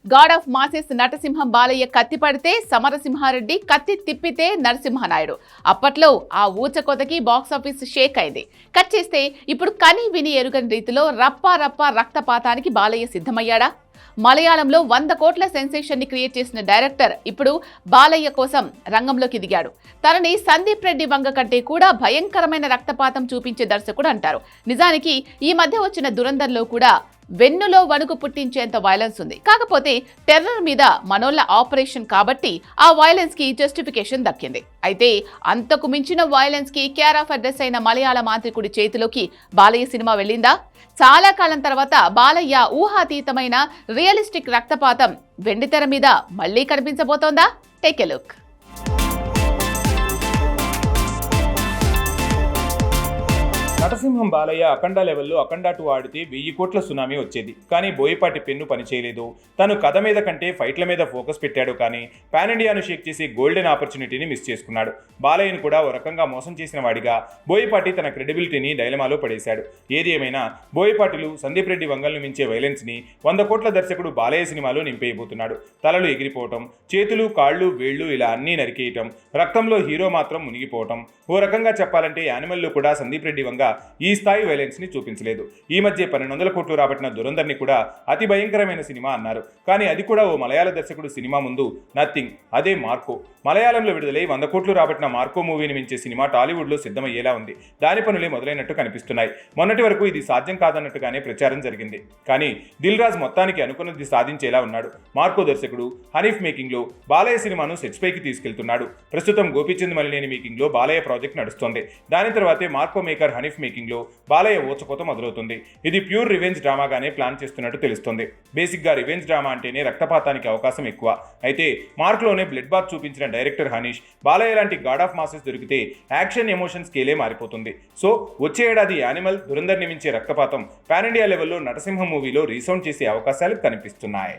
God of masses నటసింహం Balayya కత్తి పడితే సమరసింహారెడ్డి, కత్తి తిప్పితే నరసింహనాయుడు. అప్పట్లో ఆ ఊచకోతకి బాక్సాఫీస్ షేక్ అయింది. కట్ చేస్తే ఇప్పుడు కని విని ఎరుగని రీతిలో రప్పా రప్పా రక్తపాతానికి బాలయ్య సిద్ధమయ్యాడా? మలయాళంలో 100 కోట్ల సెన్సేషన్ ని క్రియేట్ చేసిన డైరెక్టర్ ఇప్పుడు బాలయ్య కోసం రంగంలోకి దిగాడు. తనని సందీప్ రెడ్డి వంగ కంటే కూడా భయంకరమైన రక్తపాతం చూపించే దర్శకుడు అంటారు. నిజానికి ఈ మధ్య వచ్చిన దురంధర్లో కూడా వెన్నులో వణుకు పుట్టించేంత వైలెన్స్ ఉంది. కాకపోతే టెర్రర్ మీద మనోళ్ళ ఆపరేషన్ కాబట్టి ఆ వైలెన్స్ కి జస్టిఫికేషన్ దక్కింది. అయితే అంతకు మించిన వైలెన్స్ కి కేర్ ఆఫ్ అడ్రస్ అయిన మలయాళ మాంత్రికుడి చేతిలోకి బాలయ్య సినిమా వెళ్ళిందా? చాలా కాలం తర్వాత బాలయ్య ఊహాతీతమైన రియలిస్టిక్ రక్తపాతం వెండితెర మీద మళ్లీ కనిపించబోతోందా? Take a look. నటసింహం బాలయ్య అఖండ లెవెల్లో అఖండ 2 ఆడితే 1000 కోట్ల సునామీ వచ్చేది. కానీ బోయపాటి పెన్ను పనిచేయలేదు. తను కథ మీద కంటే ఫైట్ల మీద ఫోకస్ పెట్టాడు. కానీ పాన్ ఇండియాను షేక్ చేసి గోల్డెన్ ఆపర్చునిటీని మిస్ చేసుకున్నాడు. బాలయ్యను కూడా ఓ రకంగా మోసం చేసిన వాడిగా బోయపాటి తన క్రెడిబిలిటీని డైలమాలో పడేశాడు. ఏది ఏమైనా బోయపాటిలు సందీప్ రెడ్డి వంగల్ని మించే వైలెన్స్ని 100 కోట్ల దర్శకుడు బాలయ్య సినిమాలో నింపేయబోతున్నాడు. తలలు ఎగిరిపోవటం, చేతులు కాళ్ళు వేళ్లు ఇలా అన్నీ నరికేయటం, రక్తంలో హీరో మాత్రం మునిగిపోవటం. ఓ రకంగా చెప్పాలంటే యానిమల్లో కూడా సందీప్ రెడ్డి వంగ ఈ స్థాయి వైలెన్స్ ని చూపించలేదు. ఈ మధ్య 1200 కోట్లు రాబట్టిన దురంధర్ని కూడా అతి భయంకరమైన సినిమా అన్నారు. కానీ అది కూడా ఓ మలయాళ దర్శకుడు సినిమా ముందు నథింగ్. అదే మార్కో. మలయాళంలో విడుదలై 100 కోట్లు రాబట్టిన మార్కో మూవీని మించే సినిమా టాలీవుడ్లో సిద్ధమయ్యేలా ఉంది. దాని పనులే మొదలైనట్టు కనిపిస్తున్నాయి. మొన్నటి వరకు ఇది సాధ్యం కాదన్నట్టుగానే ప్రచారం జరిగింది. కానీ దిల్ రాజు మొత్తానికి అనుకున్నది సాధించేలా ఉన్నాడు. మార్కో దర్శకుడు హనీఫ్ మేకింగ్ లో బాలయ్య సినిమాను సెట్స్ పైకి తీసుకెళ్తున్నాడు. ప్రస్తుతం గోపీచంద్ మలినేని మేకింగ్ లో బాలయ్య ప్రాజెక్ట్ నడుస్తోంది. దాని తర్వాతే మార్కో మేకర్ హనీఫ్ మేకింగ్ లో బాలయ్య ఊచకోత మొదలవుతుంది. ఇది ప్యూర్ రివెంజ్ డ్రామాగానే ప్లాన్ చేస్తున్నట్టు తెలుస్తుంది. బేసిక్ గా రివెంజ్ డ్రామా అంటేనే రక్తపాతానికి అవకాశం ఎక్కువ. అయితే మార్క్లోనే బ్లడ్ బాత్ చూపించిన డైరెక్టర్ హనీష్ బాలయ్య లాంటి గాడ్ ఆఫ్ మాసెస్ దొరికితే యాక్షన్ ఎమోషన్ స్కేలే మారిపోతుంది. సో వచ్చే ఏడాది యానిమల్, దురంధర్ని మించే రక్తపాతం పాన్ ఇండియా లెవెల్లో నటసింహం మూవీలో రీసౌండ్ చేసే అవకాశాలు కనిపిస్తున్నాయి.